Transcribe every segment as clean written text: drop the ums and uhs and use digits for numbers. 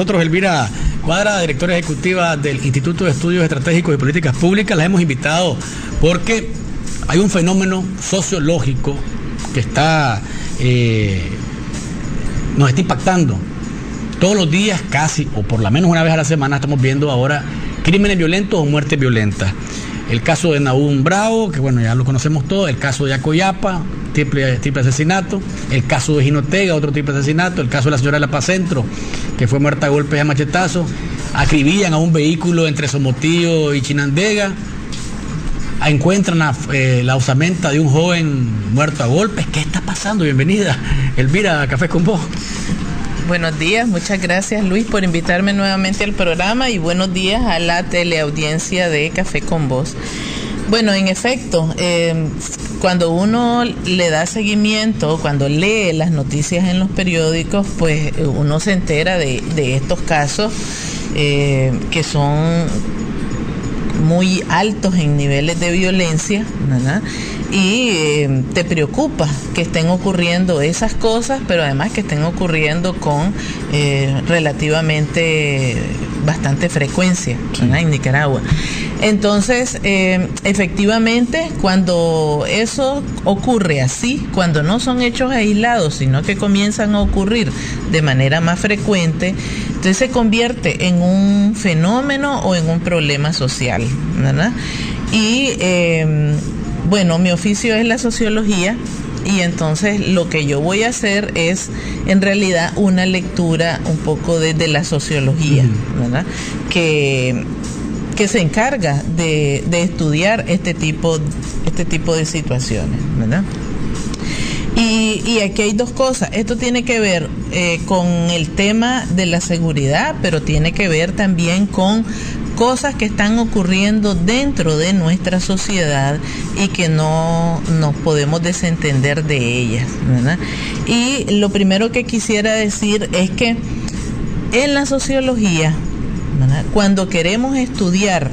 Nosotros, Elvira Cuadra, directora ejecutiva del Instituto de Estudios Estratégicos y Políticas Públicas, la hemos invitado porque hay un fenómeno sociológico que nos está impactando. Todos los días, casi, o por lo menos una vez a la semana, estamos viendo ahora crímenes violentos o muertes violentas. El caso de Nahum Bravo, que bueno, ya lo conocemos todos, el caso de Acoyapa, triple asesinato, el caso de Gino Ortega, otro triple asesinato, el caso de la señora de La Paz Centro, que fue muerta a golpes y a machetazos, acribillan a un vehículo entre Somotillo y Chinandega, encuentran la osamenta de un joven muerto a golpes. ¿Qué está pasando? Bienvenida, Elvira, a Café con Vos. Buenos días, muchas gracias Luis por invitarme nuevamente al programa y buenos días a la teleaudiencia de Café con Vos. Bueno, en efecto, cuando uno le da seguimiento, cuando lee las noticias en los periódicos, pues uno se entera de estos casos que son muy altos en niveles de violencia, ¿verdad? Y te preocupa que estén ocurriendo esas cosas, pero además que estén ocurriendo con relativamente bastante frecuencia, ¿verdad? En Nicaragua. Entonces, efectivamente, cuando eso ocurre así, cuando no son hechos aislados, sino que comienzan a ocurrir de manera más frecuente, entonces se convierte en un fenómeno o en un problema social, ¿verdad? Y bueno, mi oficio es la sociología y entonces lo que yo voy a hacer es en realidad una lectura un poco desde la sociología, ¿verdad? Que se encarga de estudiar este tipo de situaciones, ¿verdad? Y aquí hay dos cosas. Esto tiene que ver con el tema de la seguridad, pero tiene que ver también con cosas que están ocurriendo dentro de nuestra sociedad y que no nos podemos desentender de ellas, ¿verdad? Y lo primero que quisiera decir es que en la sociología, ¿verdad?, cuando queremos estudiar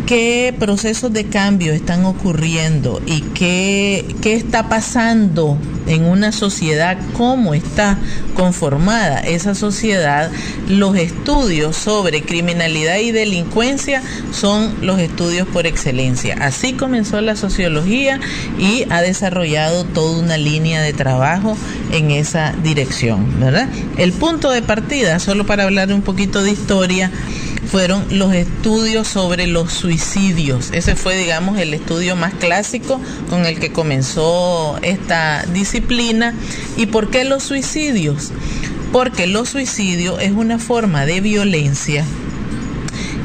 qué procesos de cambio están ocurriendo y qué está pasando en una sociedad, cómo está conformada esa sociedad, los estudios sobre criminalidad y delincuencia son los estudios por excelencia. Así comenzó la sociología y ha desarrollado toda una línea de trabajo en esa dirección, ¿verdad? El punto de partida, solo para hablar un poquito de historia, fueron los estudios sobre los suicidios. Ese fue, digamos, el estudio más clásico con el que comenzó esta disciplina. ¿Y por qué los suicidios? Porque los suicidios es una forma de violencia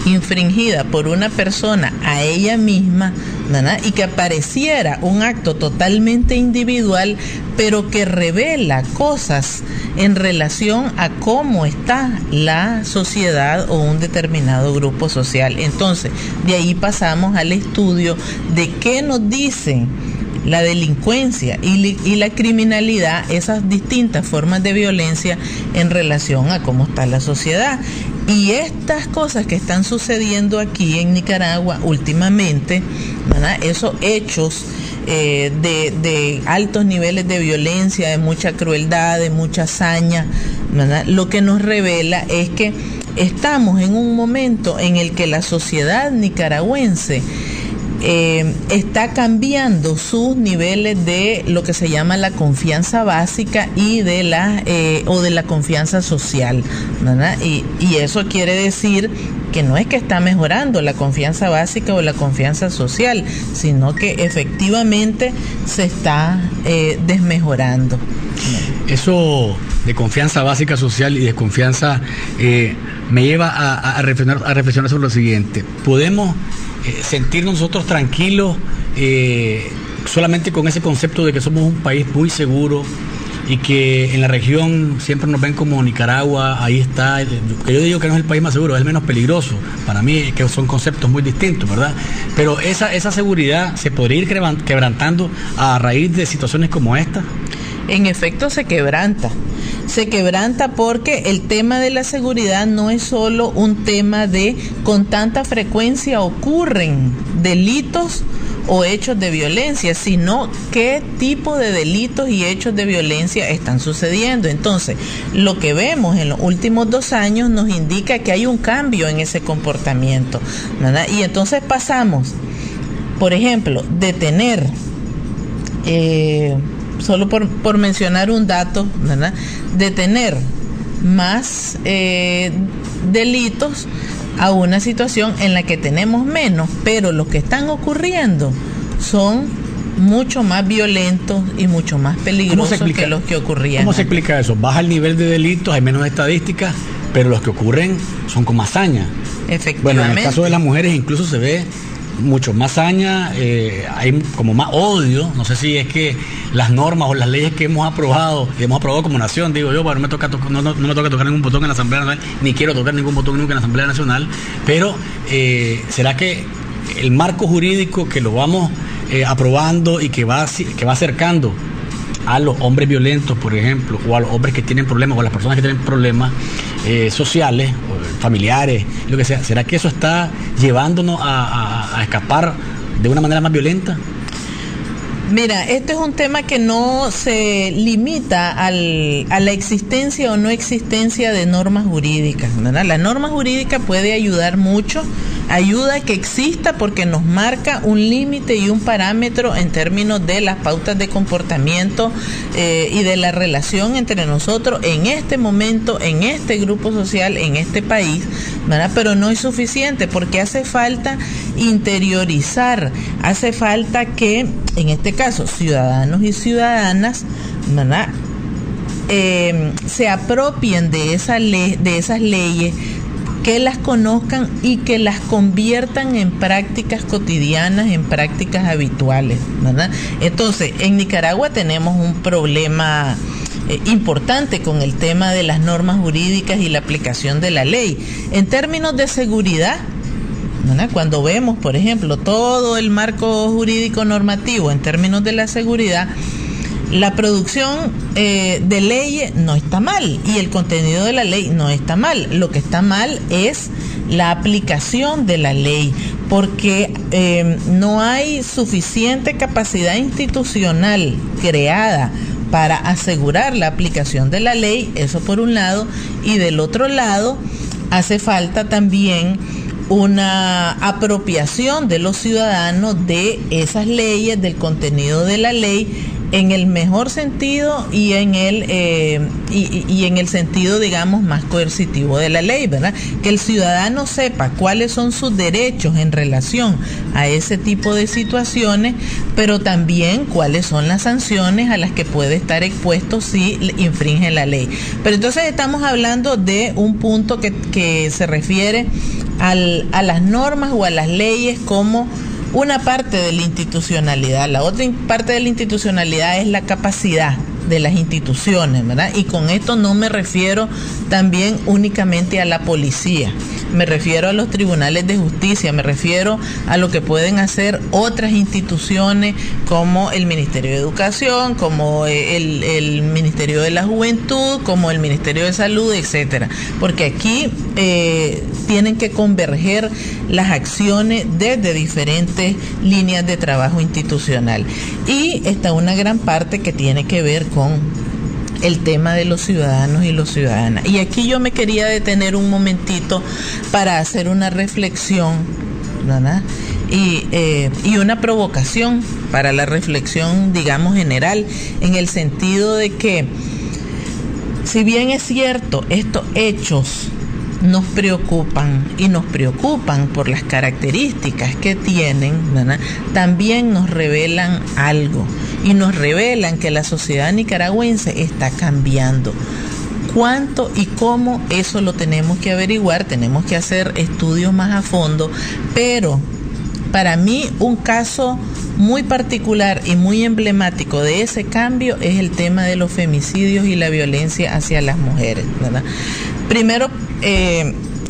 infringida por una persona a ella misma, ¿verdad?, y que pareciera un acto totalmente individual, pero que revela cosas en relación a cómo está la sociedad o un determinado grupo social. Entonces, de ahí pasamos al estudio de qué nos dicen la delincuencia y la criminalidad, esas distintas formas de violencia en relación a cómo está la sociedad. Y estas cosas que están sucediendo aquí en Nicaragua últimamente, ¿verdad?, esos hechos de altos niveles de violencia, de mucha crueldad, de mucha hazaña, ¿verdad?, lo que nos revela es que estamos en un momento en el que la sociedad nicaragüense está cambiando sus niveles de lo que se llama la confianza básica y de la confianza social, ¿verdad? Y eso quiere decir que no es que está mejorando la confianza básica o la confianza social, sino que efectivamente se está desmejorando. Eso de confianza básica social y desconfianza me lleva a reflexionar sobre lo siguiente. ¿Podemos sentirnos nosotros tranquilos solamente con ese concepto de que somos un país muy seguro y que en la región siempre nos ven como Nicaragua? Ahí está, que yo digo que no es el país más seguro, es el menos peligroso. Para mí que son conceptos muy distintos, ¿verdad? Pero esa seguridad se podría ir quebrantando a raíz de situaciones como esta. En efecto, se quebranta porque el tema de la seguridad no es solo un tema de con tanta frecuencia ocurren delitos o hechos de violencia, sino qué tipo de delitos y hechos de violencia están sucediendo. Entonces, lo que vemos en los últimos 2 años nos indica que hay un cambio en ese comportamiento, ¿verdad? Y entonces pasamos, por ejemplo, de tener, solo por mencionar un dato, ¿verdad?, de tener más delitos a una situación en la que tenemos menos, pero los que están ocurriendo son mucho más violentos y mucho más peligrosos que los que ocurrían. ¿Cómo se explica eso? Baja el nivel de delitos, hay menos estadísticas, pero los que ocurren son con más saña. Efectivamente. Bueno, en el caso de las mujeres incluso se ve mucho más saña, hay como más odio. No sé si es que las normas o las leyes que hemos aprobado como nación, digo yo, bueno, no me toca tocar ningún botón en la Asamblea Nacional, ni quiero tocar ningún botón nunca en la Asamblea Nacional, pero ¿será que el marco jurídico que lo vamos aprobando y que va acercando a los hombres violentos, por ejemplo, o a los hombres que tienen problemas, o a las personas que tienen problemas sociales, o familiares, lo que sea, ¿será que eso está llevándonos a escapar de una manera más violenta? Mira, este es un tema que no se limita a la existencia o no existencia de normas jurídicas, ¿verdad? La norma jurídica puede ayudar mucho, ayuda a que exista porque nos marca un límite y un parámetro en términos de las pautas de comportamiento y de la relación entre nosotros en este momento, en este grupo social, en este país, ¿verdad? Pero no es suficiente porque hace falta interiorizar, hace falta que, en este caso, ciudadanos y ciudadanas, ¿verdad?, se apropien de esas leyes, que las conozcan y que las conviertan en prácticas cotidianas, en prácticas habituales, ¿verdad? Entonces, en Nicaragua tenemos un problema importante con el tema de las normas jurídicas y la aplicación de la ley. En términos de seguridad, ¿verdad?, cuando vemos, por ejemplo, todo el marco jurídico normativo en términos de la seguridad, la producción de leyes no está mal y el contenido de la ley no está mal. Lo que está mal es la aplicación de la ley, porque no hay suficiente capacidad institucional creada para asegurar la aplicación de la ley, eso por un lado, y del otro lado hace falta también una apropiación de los ciudadanos de esas leyes, del contenido de la ley, en el mejor sentido y en el sentido, digamos, más coercitivo de la ley, ¿verdad? Que el ciudadano sepa cuáles son sus derechos en relación a ese tipo de situaciones, pero también cuáles son las sanciones a las que puede estar expuesto si infringe la ley. Pero entonces estamos hablando de un punto que se refiere a las normas o a las leyes como una parte de la institucionalidad. La otra parte de la institucionalidad es la capacidad de las instituciones, ¿verdad? Y con esto no me refiero también únicamente a la policía, me refiero a los tribunales de justicia, me refiero a lo que pueden hacer otras instituciones como el Ministerio de Educación, como el Ministerio de la Juventud, como el Ministerio de Salud, etcétera, porque aquí tienen que converger las acciones desde diferentes líneas de trabajo institucional. Y está una gran parte que tiene que ver con el tema de los ciudadanos y las ciudadanas. Y aquí yo me quería detener un momentito para hacer una reflexión, ¿verdad?, y una provocación para la reflexión, digamos, general, en el sentido de que, si bien es cierto, estos hechos nos preocupan y nos preocupan por las características que tienen, ¿verdad?, también nos revelan algo y nos revelan que la sociedad nicaragüense está cambiando. ¿Cuánto y cómo? Eso lo tenemos que averiguar, tenemos que hacer estudios más a fondo, pero para mí un caso muy particular y muy emblemático de ese cambio es el tema de los femicidios y la violencia hacia las mujeres, ¿verdad? Primero,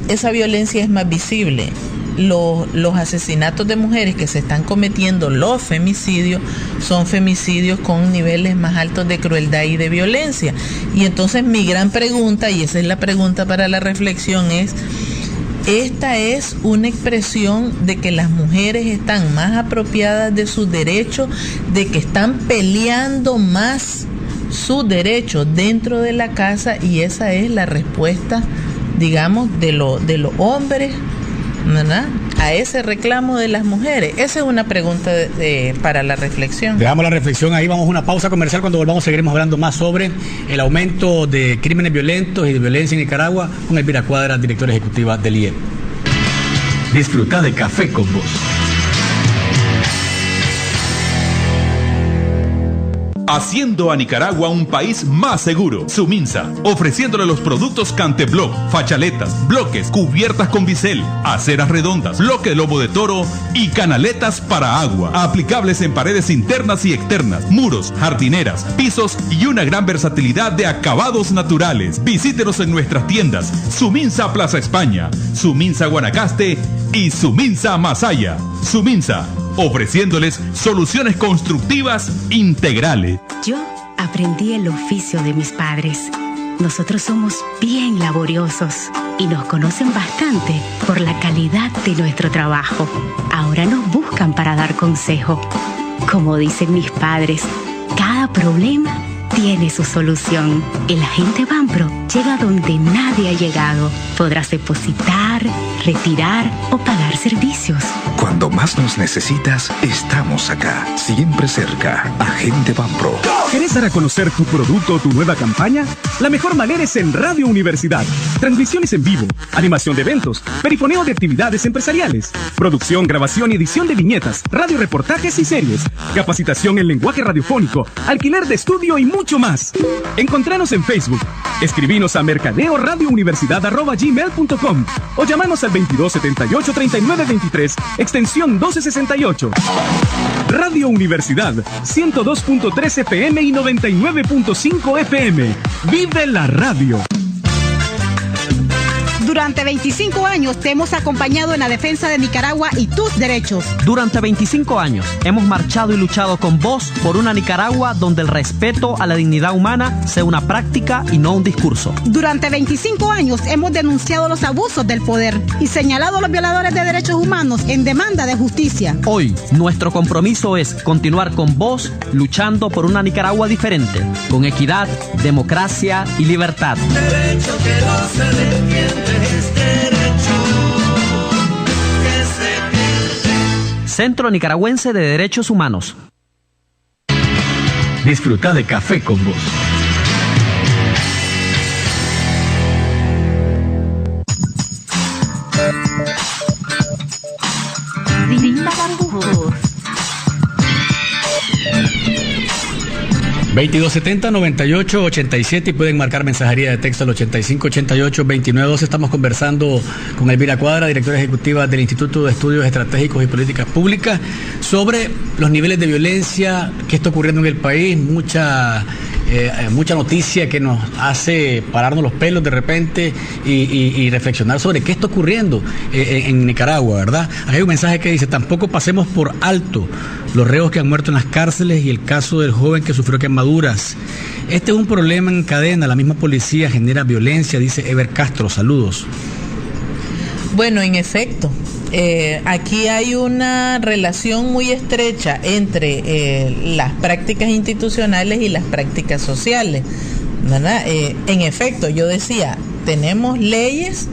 esa violencia es más visible. Los asesinatos de mujeres que se están cometiendo, los femicidios, son femicidios con niveles más altos de crueldad y de violencia. Y entonces mi gran pregunta, y esa es la pregunta para la reflexión, es esta es una expresión de que las mujeres están más apropiadas de sus derechos, de que están peleando más sus derechos dentro de la casa, y esa es la respuesta, digamos, de los hombres, ¿verdad?, a ese reclamo de las mujeres. Esa es una pregunta para la reflexión. Dejamos la reflexión ahí, vamos a una pausa comercial. Cuando volvamos seguiremos hablando más sobre el aumento de crímenes violentos y de violencia en Nicaragua con Elvira Cuadra, directora ejecutiva del IEP. Disfruta de Café con Vos. Haciendo a Nicaragua un país más seguro. Suminsa, ofreciéndole los productos Cantebloc, fachaletas, bloques, cubiertas con bisel, aceras redondas, bloque de lomo de toro y canaletas para agua. Aplicables en paredes internas y externas, muros, jardineras, pisos y una gran versatilidad de acabados naturales. Visítenos en nuestras tiendas Suminsa Plaza España, Suminsa Guanacaste y Suminsa Masaya. Suminsa, ofreciéndoles soluciones constructivas integrales. Yo aprendí el oficio de mis padres. Nosotros somos bien laboriosos y nos conocen bastante por la calidad de nuestro trabajo. Ahora nos buscan para dar consejo. Como dicen mis padres, cada problema tiene su solución. El agente Banpro llega donde nadie ha llegado. Podrás depositar, retirar o pagar servicios. Cuando más nos necesitas, estamos acá, siempre cerca. Agente Banpro. ¿Querés dar a conocer tu producto o tu nueva campaña? La mejor manera es en Radio Universidad. Transmisiones en vivo, animación de eventos, perifoneo de actividades empresariales, producción, grabación y edición de viñetas, radioreportajes y series, capacitación en lenguaje radiofónico, alquiler de estudio y mucho más. Encontranos en Facebook. Escribinos a mercadeoradiouniversidad@gmail.com o llamanos al 2278-3923, extensión 1268. Radio Universidad, 102.3 FM y 99.5 FM. ¡Vive la radio! Durante 25 años te hemos acompañado en la defensa de Nicaragua y tus derechos. Durante 25 años hemos marchado y luchado con vos por una Nicaragua donde el respeto a la dignidad humana sea una práctica y no un discurso. Durante 25 años hemos denunciado los abusos del poder y señalado a los violadores de derechos humanos en demanda de justicia. Hoy, nuestro compromiso es continuar con vos luchando por una Nicaragua diferente, con equidad, democracia y libertad. Derecho que no se defiende. Centro Nicaragüense de Derechos Humanos. Disfruta de Café con Vos. Divina Barbujos. 2270-9887 y pueden marcar mensajería de texto al 8588-2912. Estamos conversando con Elvira Cuadra, directora ejecutiva del Instituto de Estudios Estratégicos y Políticas Públicas, sobre los niveles de violencia que está ocurriendo en el país. Mucha noticia que nos hace pararnos los pelos de repente y reflexionar sobre qué está ocurriendo en Nicaragua, ¿verdad? Hay un mensaje que dice: tampoco pasemos por alto los reos que han muerto en las cárceles y el caso del joven que sufrió quemaduras. Este es un problema en cadena, la misma policía genera violencia, dice Ever Castro. Saludos. Bueno, en efecto, aquí hay una relación muy estrecha entre las prácticas institucionales y las prácticas sociales, ¿verdad? En efecto, yo decía, tenemos leyes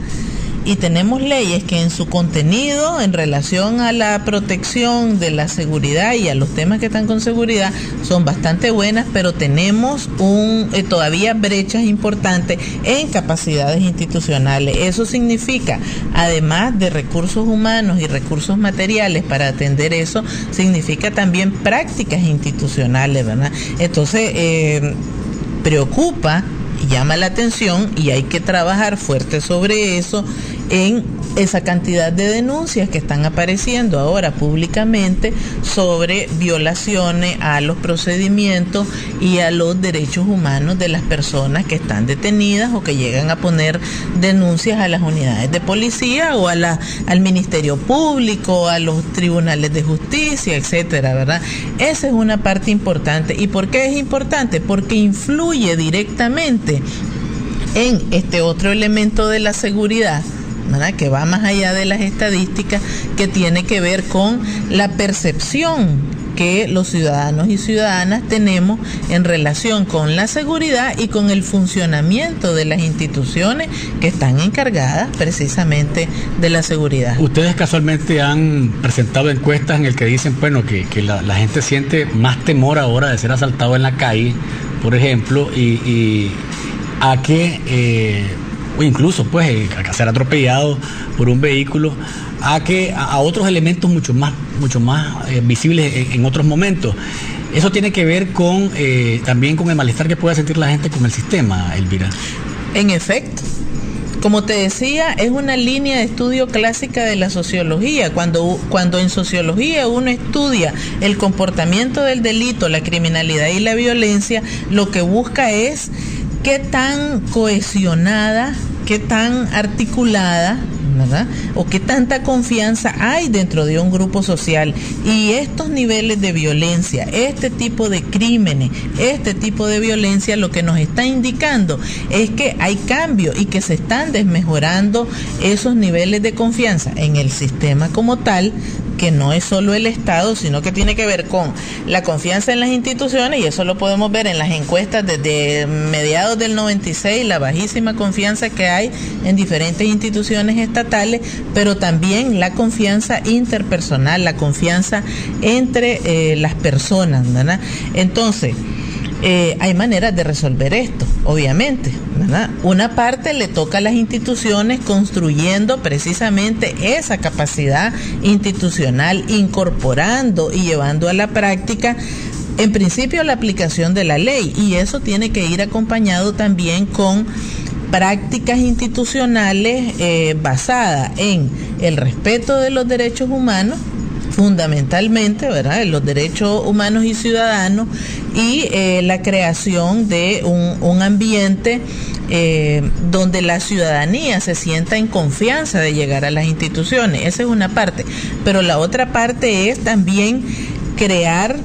y tenemos leyes que en su contenido, en relación a la protección de la seguridad y a los temas que están con seguridad, son bastante buenas, pero tenemos todavía brechas importantes en capacidades institucionales. Eso significa, además de recursos humanos y recursos materiales para atender eso, significa también prácticas institucionales, ¿verdad? Entonces, preocupa, llama la atención y hay que trabajar fuerte sobre eso, en esa cantidad de denuncias que están apareciendo ahora públicamente sobre violaciones a los procedimientos y a los derechos humanos de las personas que están detenidas o que llegan a poner denuncias a las unidades de policía o al Ministerio Público, a los tribunales de justicia, etcétera, ¿verdad? Esa es una parte importante. ¿Y por qué es importante? Porque influye directamente en este otro elemento de la seguridad, ¿verdad?, que va más allá de las estadísticas, que tiene que ver con la percepción que los ciudadanos y ciudadanas tenemos en relación con la seguridad y con el funcionamiento de las instituciones que están encargadas precisamente de la seguridad. Ustedes casualmente han presentado encuestas en el que dicen, bueno, que la gente siente más temor ahora de ser asaltado en la calle, por ejemplo, y a que o incluso pues a ser atropellado por un vehículo, a otros elementos mucho más visibles en otros momentos. Eso tiene que ver con también con el malestar que pueda sentir la gente con el sistema, Elvira. En efecto, como te decía, es una línea de estudio clásica de la sociología. Cuando en sociología uno estudia el comportamiento del delito, la criminalidad y la violencia, lo que busca es qué tan cohesionada, qué tan articulada, ¿verdad?, o qué tanta confianza hay dentro de un grupo social. Y estos niveles de violencia, este tipo de crímenes, este tipo de violencia, lo que nos está indicando es que hay cambio y que se están desmejorando esos niveles de confianza en el sistema como tal, que no es solo el Estado, sino que tiene que ver con la confianza en las instituciones, y eso lo podemos ver en las encuestas desde mediados del 96, la bajísima confianza que hay en diferentes instituciones estatales, pero también la confianza interpersonal, la confianza entre las personas, ¿verdad? Entonces, hay maneras de resolver esto, obviamente, ¿verdad? Una parte le toca a las instituciones construyendo precisamente esa capacidad institucional, incorporando y llevando a la práctica, en principio, la aplicación de la ley, y eso tiene que ir acompañado también con prácticas institucionales basadas en el respeto de los derechos humanos, fundamentalmente, ¿verdad?, los derechos humanos y ciudadanos, y la creación de un ambiente donde la ciudadanía se sienta en confianza de llegar a las instituciones. Esa es una parte, pero la otra parte es también crear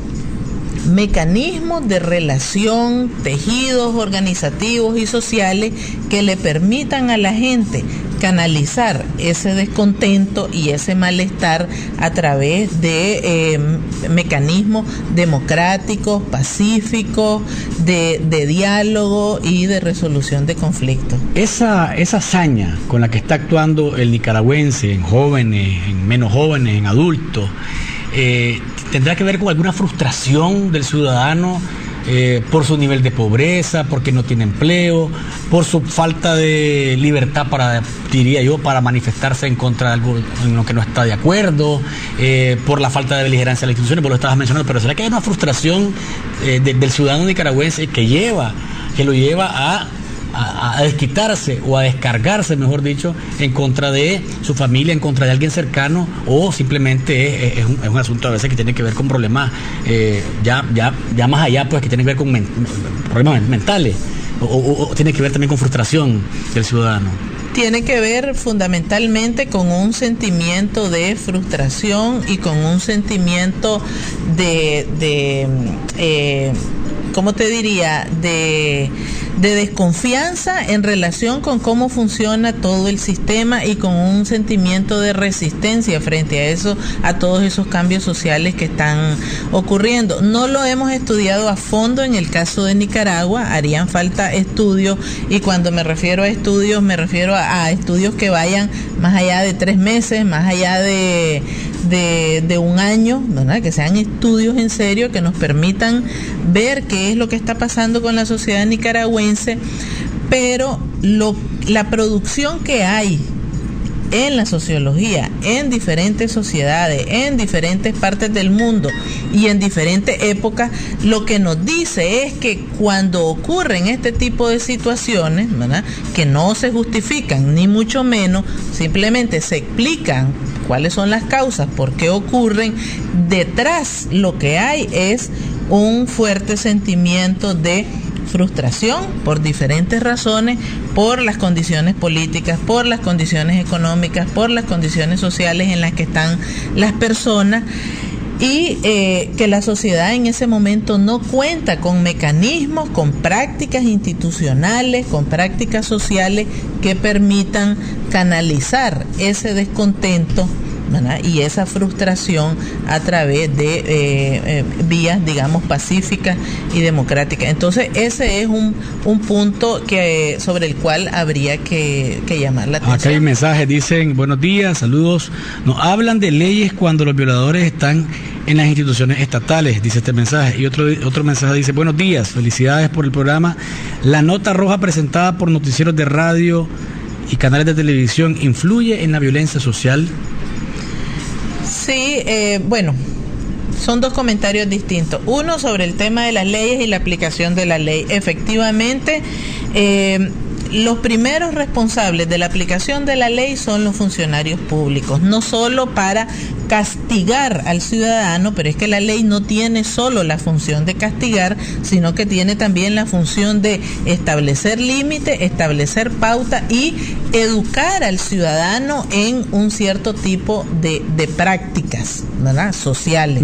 mecanismos de relación, tejidos organizativos y sociales que le permitan a la gente canalizar ese descontento y ese malestar a través de mecanismos democráticos, pacíficos, de diálogo y de resolución de conflictos. Esa hazaña con la que está actuando el nicaragüense en jóvenes, en menos jóvenes, en adultos, ¿tendrá que ver con alguna frustración del ciudadano por su nivel de pobreza, porque no tiene empleo, por su falta de libertad para manifestarse en contra de algo en lo que no está de acuerdo, por la falta de beligerancia de las instituciones, vos lo estabas mencionando, pero ¿será que hay una frustración del ciudadano nicaragüense que lo lleva a desquitarse o a descargarse, mejor dicho, en contra de su familia, en contra de alguien cercano, o simplemente es un asunto a veces que tiene que ver con problemas ya más allá, pues, que tiene que ver con problemas mentales, o tiene que ver también con frustración del ciudadano? Tiene que ver fundamentalmente con un sentimiento de frustración y con un sentimiento ¿cómo te diría?, de desconfianza en relación con cómo funciona todo el sistema, y con un sentimiento de resistencia frente a eso, a todos esos cambios sociales que están ocurriendo. No lo hemos estudiado a fondo en el caso de Nicaragua, harían falta estudios, y cuando me refiero a estudios, me refiero a estudios que vayan más allá de 3 meses, más allá de un año, ¿verdad?, que sean estudios en serio que nos permitan ver qué es lo que está pasando con la sociedad nicaragüense, pero la producción que hay en la sociología, en diferentes sociedades, en diferentes partes del mundo y en diferentes épocas, lo que nos dice es que cuando ocurren este tipo de situaciones, ¿verdad?, que no se justifican ni mucho menos, simplemente se explican cuáles son las causas, por qué ocurren, detrás lo que hay es un fuerte sentimiento de frustración por diferentes razones, por las condiciones políticas, por las condiciones económicas, por las condiciones sociales en las que están las personas, y que la sociedad en ese momento no cuenta con mecanismos, con prácticas institucionales, con prácticas sociales que permitan canalizar ese descontento, ¿verdad?, y esa frustración a través de vías, digamos, pacíficas y democráticas. Entonces, ese es un punto sobre el cual habría que llamar la atención. Acá hay mensajes, dicen, buenos días, saludos. Nos hablan de leyes cuando los violadores están en las instituciones estatales, dice este mensaje. Y otro mensaje dice, buenos días, felicidades por el programa. La nota roja presentada por noticieros de radio y canales de televisión influye en la violencia social. Sí, bueno, son dos comentarios distintos. Uno sobre el tema de las leyes y la aplicación de la ley. Efectivamente, los primeros responsables de la aplicación de la ley son los funcionarios públicos, no solo para castigar al ciudadano, pero es que la ley no tiene solo la función de castigar, sino que tiene también la función de establecer límites, establecer pauta y educar al ciudadano en un cierto tipo de prácticas, ¿verdad?, sociales,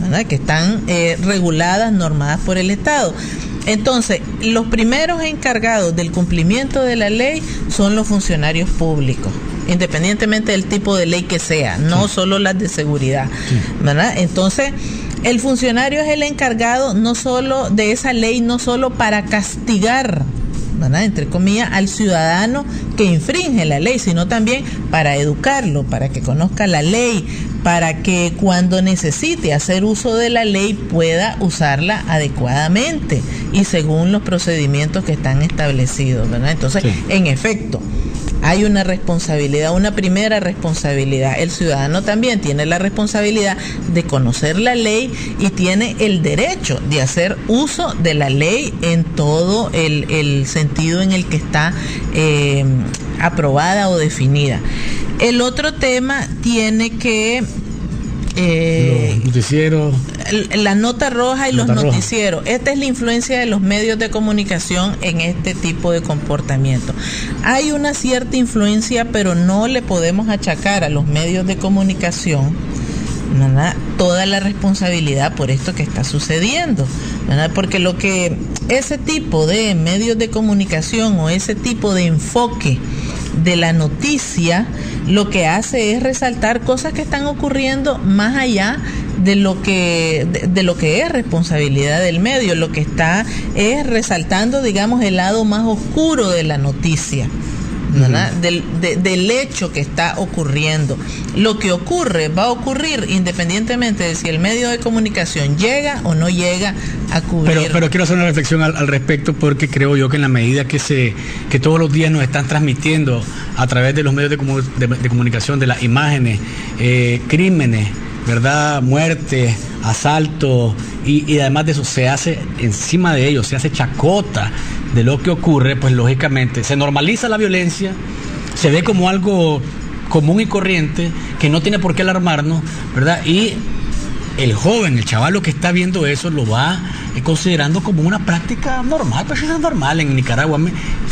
¿verdad?, que están reguladas, normadas por el Estado. Entonces, los primeros encargados del cumplimiento de la ley son los funcionarios públicos, independientemente del tipo de ley que sea, no solo las de seguridad, ¿verdad? Entonces, el funcionario es el encargado no solo de esa ley, no solo para castigar, ¿verdad?, entre comillas, al ciudadano que infringe la ley, sino también para educarlo, para que conozca la ley, para que cuando necesite hacer uso de la ley pueda usarla adecuadamente y según los procedimientos que están establecidos, ¿verdad? Entonces, en efecto, hay una responsabilidad, una primera responsabilidad. El ciudadano también tiene la responsabilidad de conocer la ley y tiene el derecho de hacer uso de la ley en todo el sentido en el que está aprobada o definida. El otro tema tiene que... los noticieros, la nota roja y los noticieros. Esta es la influencia de los medios de comunicación en este tipo de comportamiento. Hay una cierta influencia, pero no le podemos achacar a los medios de comunicación, ¿verdad?, toda la responsabilidad por esto que está sucediendo, ¿verdad?, porque lo que ese tipo de medios de comunicación o ese tipo de enfoque de la noticia lo que hace es resaltar cosas que están ocurriendo más allá de lo que es responsabilidad del medio. Lo que está es resaltando, digamos, el lado más oscuro de la noticia, ¿verdad?, del hecho que está ocurriendo. Lo que ocurre va a ocurrir independientemente de si el medio de comunicación llega o no llega a cubrir. Pero quiero hacer una reflexión al respecto, porque creo yo que en la medida que todos los días nos están transmitiendo a través de los medios de comunicación, de las imágenes, crímenes, ¿verdad?, muertes, asaltos, y además de eso se hace encima de ellos, se hace chacota de lo que ocurre, pues lógicamente se normaliza la violencia, se ve como algo común y corriente que no tiene por qué alarmarnos, ¿verdad? Y el joven, el chavalo que está viendo eso lo va considerando como una práctica normal, pues eso es normal en Nicaragua.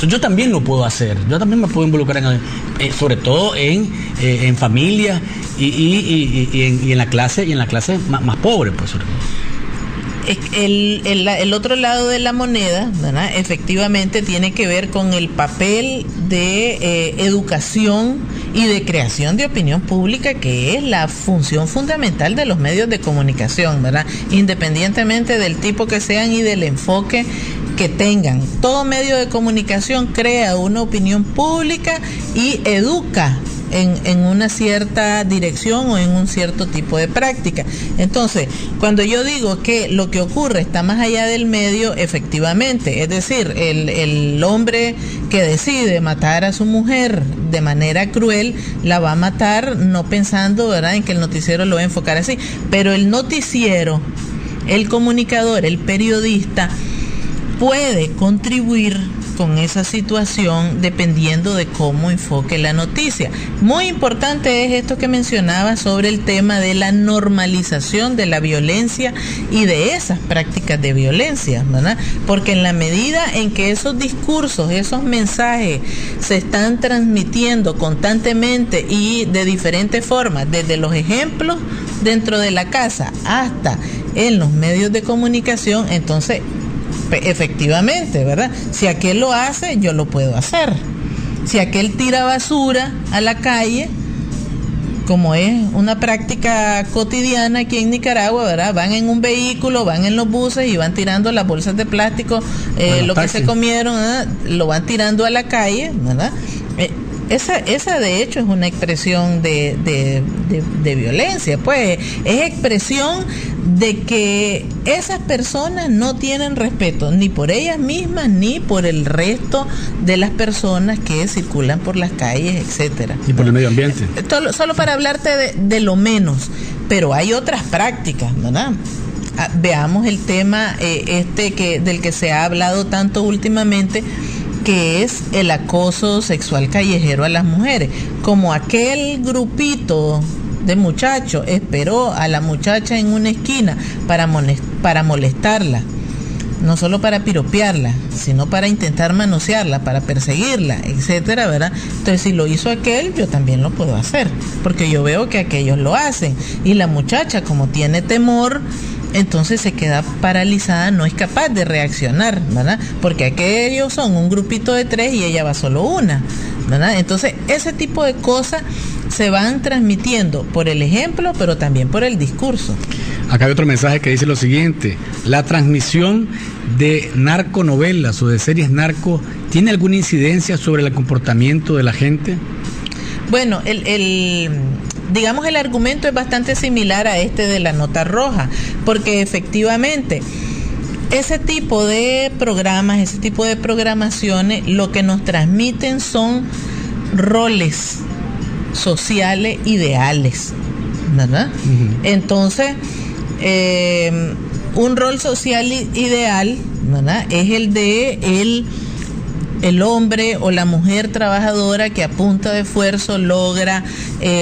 Yo también lo puedo hacer, yo también me puedo involucrar sobre todo en familia y en la clase más pobre, pues sobre todo. El otro lado de la moneda, ¿verdad?, efectivamente tiene que ver con el papel de educación y de creación de opinión pública, que es la función fundamental de los medios de comunicación, ¿verdad?, independientemente del tipo que sean y del enfoque que tengan. Todo medio de comunicación crea una opinión pública y educa en una cierta dirección o en un cierto tipo de práctica. Entonces, cuando yo digo que lo que ocurre está más allá del medio, efectivamente, es decir, el hombre que decide matar a su mujer de manera cruel, la va a matar no pensando, ¿verdad?, en que el noticiero lo va a enfocar así, pero el noticiero, el comunicador, el periodista puede contribuir con esa situación dependiendo de cómo enfoque la noticia. Muy importante es esto que mencionaba sobre el tema de la normalización de la violencia y de esas prácticas de violencia, ¿verdad? Porque en la medida en que esos discursos, esos mensajes se están transmitiendo constantemente y de diferentes formas, desde los ejemplos dentro de la casa hasta en los medios de comunicación, entonces efectivamente, ¿verdad? Si aquel lo hace, yo lo puedo hacer. Si aquel tira basura a la calle, como es una práctica cotidiana aquí en Nicaragua, ¿verdad? Van en un vehículo, van en los buses y van tirando las bolsas de plástico, lo que se comieron, ¿verdad? Lo van tirando a la calle, ¿verdad? Esa de hecho es una expresión de violencia, pues es expresión de que esas personas no tienen respeto ni por ellas mismas ni por el resto de las personas que circulan por las calles, etcétera. Y por el medio ambiente. Solo para hablarte de lo menos, pero hay otras prácticas, ¿verdad? Veamos el tema del que se ha hablado tanto últimamente, que es el acoso sexual callejero a las mujeres. Como aquel grupito de muchachos esperó a la muchacha en una esquina para molestarla, no solo para piropearla, sino para intentar manosearla, para perseguirla, etcétera, ¿verdad? Entonces, si lo hizo aquel, yo también lo puedo hacer, porque yo veo que aquellos lo hacen, y la muchacha, como tiene temor, entonces se queda paralizada, no es capaz de reaccionar, ¿verdad? Porque aquellos son un grupito de 3 y ella va solo una, ¿verdad? Entonces, ese tipo de cosas se van transmitiendo por el ejemplo, pero también por el discurso. Acá hay otro mensaje que dice lo siguiente: la transmisión de narconovelas o de series narco, ¿tiene alguna incidencia sobre el comportamiento de la gente? Bueno, digamos, el argumento es bastante similar a este de la nota roja, porque efectivamente ese tipo de programas, ese tipo de programaciones, lo que nos transmiten son roles sociales ideales, ¿verdad? Uh-huh. Entonces, un rol social ideal, ¿verdad?, es el de el hombre o la mujer trabajadora que a punta de esfuerzo logra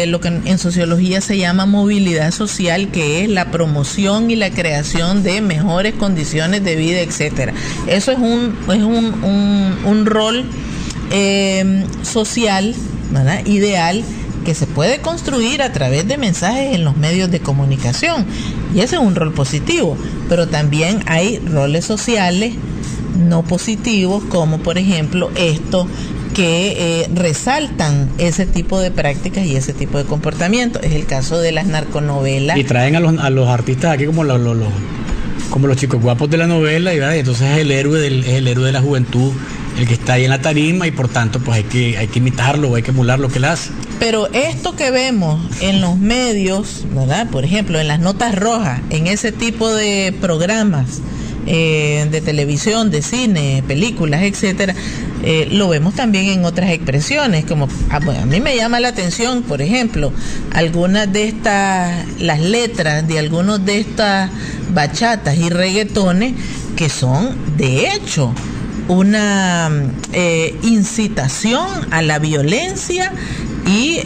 lo que en sociología se llama movilidad social, que es la promoción y la creación de mejores condiciones de vida, etcétera. Eso es un rol social, ¿verdad?, ideal, que se puede construir a través de mensajes en los medios de comunicación, y ese es un rol positivo. Pero también hay roles sociales no positivos, como por ejemplo esto, que resaltan ese tipo de prácticas y ese tipo de comportamiento. Es el caso de las narconovelas. Y traen a los artistas aquí como los chicos guapos de la novela, y entonces es el héroe de la juventud, el que está ahí en la tarima, y por tanto pues hay que imitarlo o hay que emular lo que él hace. Pero esto que vemos en los medios, ¿verdad?, por ejemplo en las notas rojas, en ese tipo de programas de televisión, de cine, películas, etcétera, lo vemos también en otras expresiones, como a mí me llama la atención, por ejemplo, algunas de las letras de algunos de estas bachatas y reggaetones, que son de hecho una incitación a la violencia y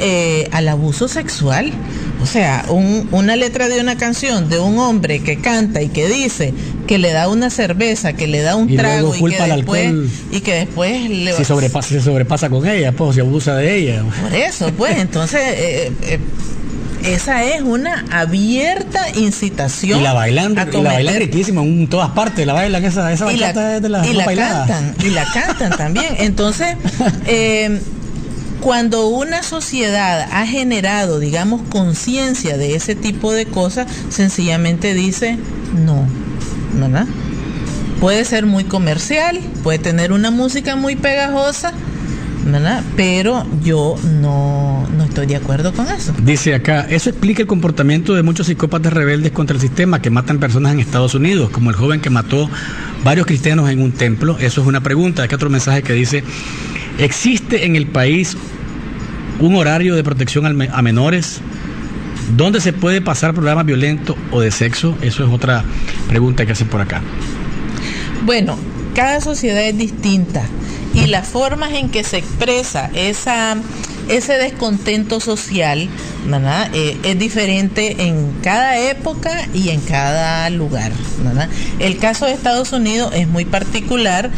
al abuso sexual. O sea, una letra de una canción de un hombre que canta y que dice que le da una cerveza, que le da un trago, y que después se sobrepasa con ella, pues se abusa de ella. Por eso, pues, entonces esa es una abierta incitación. Y la bailan riquísimo en todas partes, la bailan esa bachata de la cantan también. Entonces, cuando una sociedad ha generado, digamos, conciencia de ese tipo de cosas, sencillamente dice no, ¿verdad? Puede ser muy comercial, puede tener una música muy pegajosa, ¿verdad?, pero yo no estoy de acuerdo con eso. Dice acá: eso explica el comportamiento de muchos psicópatas rebeldes contra el sistema que matan personas en Estados Unidos, como el joven que mató varios cristianos en un templo. Eso es una pregunta. Acá otro mensaje que dice: ¿existe en el país un horario de protección a menores donde se puede pasar programas violentos o de sexo? Eso es otra pregunta que hacen por acá. Bueno, cada sociedad es distinta y las formas en que se expresa ese descontento social, ¿verdad?, es diferente en cada época y en cada lugar, ¿verdad? El caso de Estados Unidos es muy particular.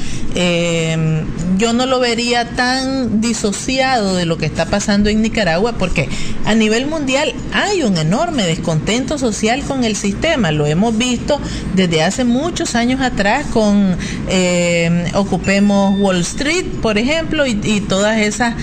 yo no lo vería tan disociado de lo que está pasando en Nicaragua, porque a nivel mundial hay un enorme descontento social con el sistema. Lo hemos visto desde hace muchos años atrás con Ocupemos Wall Street, por ejemplo, y todas esas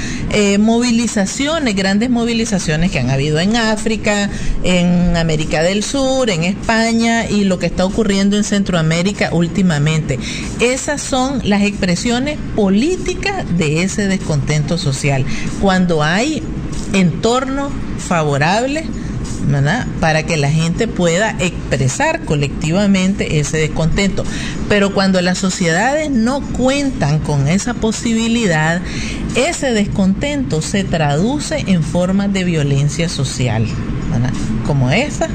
movilizaciones, grandes movilizaciones que han habido en África, en América del Sur, en España, y lo que está ocurriendo en Centroamérica últimamente. Esas son las expresiones políticas de ese descontento social. Cuando hay entornos favorables, ¿verdad?, para que la gente pueda expresar colectivamente ese descontento. Pero cuando las sociedades no cuentan con esa posibilidad, ese descontento se traduce en formas de violencia social, ¿verdad?, como esa,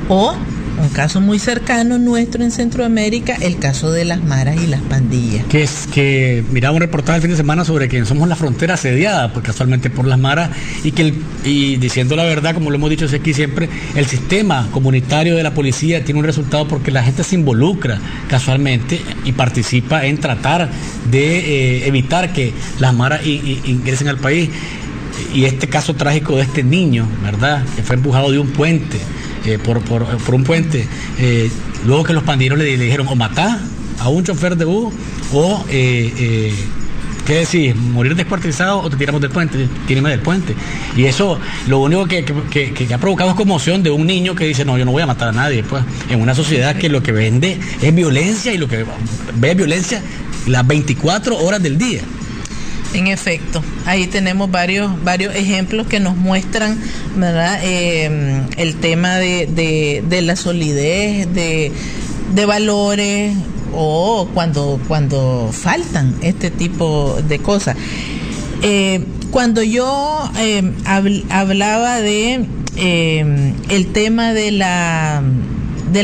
o un caso muy cercano nuestro en Centroamérica, el caso de las maras y las pandillas. Que miraba un reportaje el fin de semana sobre que somos la frontera asediada, pues casualmente por las maras, y diciendo la verdad, como lo hemos dicho aquí siempre, el sistema comunitario de la policía tiene un resultado porque la gente se involucra casualmente y participa en tratar de evitar que las maras ingresen al país. Y este caso trágico de este niño, ¿verdad?, que fue empujado de un puente, por un puente, luego que los pandilleros le dijeron o matá a un chofer de bus o ¿qué decís? Morir descuartizado o te tiramos del puente, tírame del puente. Y eso lo único que ha provocado es conmoción de un niño que dice, no, yo no voy a matar a nadie, pues, en una sociedad que lo que vende es violencia y lo que ve es violencia las 24 horas del día. En efecto, ahí tenemos varios ejemplos que nos muestran, ¿verdad?, el tema de la solidez, de valores, o cuando faltan este tipo de cosas. Cuando yo hablaba de el tema de la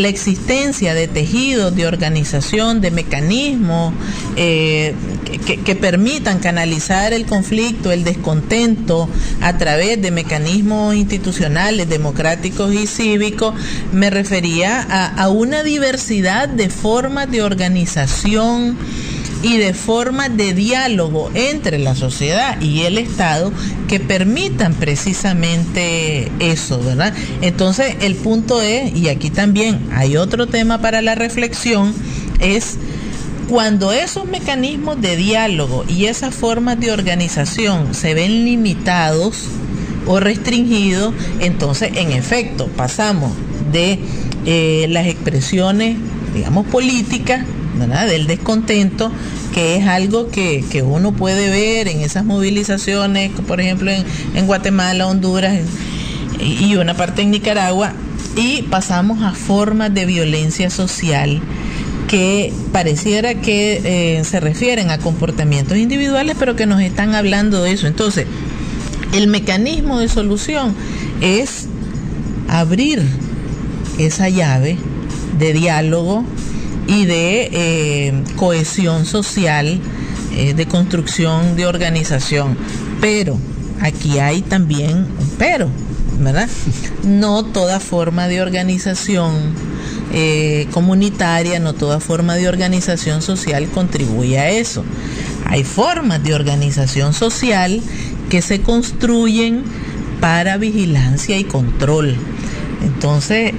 existencia de tejidos, de organización, de mecanismos que permitan canalizar el conflicto, el descontento a través de mecanismos institucionales, democráticos y cívicos, me refería a una diversidad de formas de organización y de formas de diálogo entre la sociedad y el Estado que permitan precisamente eso, ¿verdad? Entonces, el punto es, y aquí también hay otro tema para la reflexión, es cuando esos mecanismos de diálogo y esas formas de organización se ven limitados o restringidos, entonces, en efecto, pasamos de las expresiones, digamos, políticas, ¿verdad?, del descontento, que es algo que uno puede ver en esas movilizaciones, por ejemplo en Guatemala, Honduras y una parte en Nicaragua, y pasamos a formas de violencia social que pareciera que se refieren a comportamientos individuales, pero que nos están hablando de eso. Entonces, el mecanismo de solución es abrir esa llave de diálogo y de cohesión social, de construcción de organización. Pero aquí hay también un pero, ¿verdad? No toda forma de organización comunitaria, no toda forma de organización social contribuye a eso. Hay formas de organización social que se construyen para vigilancia y control. Entonces,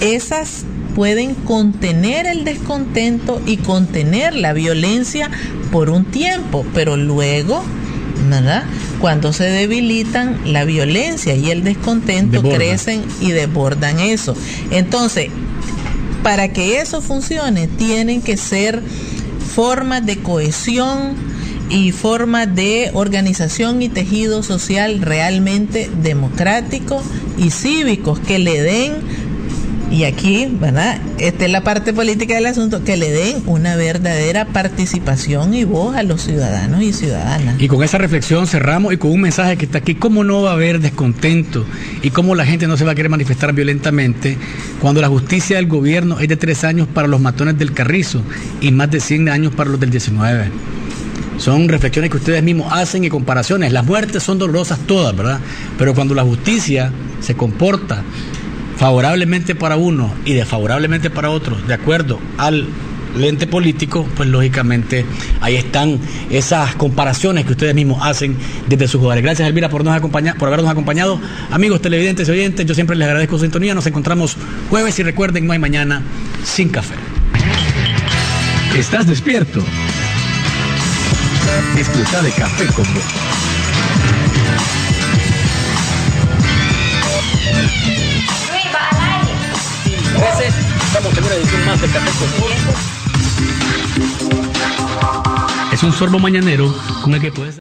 esas pueden contener el descontento y contener la violencia por un tiempo, pero luego, ¿verdad?, cuando se debilitan, la violencia y el descontento crecen y desbordan eso. Entonces, para que eso funcione, tienen que ser formas de cohesión y formas de organización y tejido social realmente democráticos y cívicos, que le den, y aquí, ¿verdad?, esta es la parte política del asunto, que le den una verdadera participación y voz a los ciudadanos y ciudadanas. Y con esa reflexión cerramos, y con un mensaje que está aquí: cómo no va a haber descontento y cómo la gente no se va a querer manifestar violentamente cuando la justicia del gobierno es de 3 años para los matones del Carrizo y más de 100 años para los del 19. Son reflexiones que ustedes mismos hacen y comparaciones. Las muertes son dolorosas todas, ¿verdad? Pero cuando la justicia se comporta favorablemente para uno y desfavorablemente para otros, de acuerdo al lente político, pues lógicamente ahí están esas comparaciones que ustedes mismos hacen desde sus hogares. Gracias, Elvira, por habernos acompañado. Amigos televidentes y oyentes, yo siempre les agradezco su sintonía. Nos encontramos jueves y recuerden, no hay mañana sin café. ¿Estás despierto? Disfruta de Café con Vos. Estamos en una edición más de Café con Vos. Es un sorbo mañanero con el que puedes...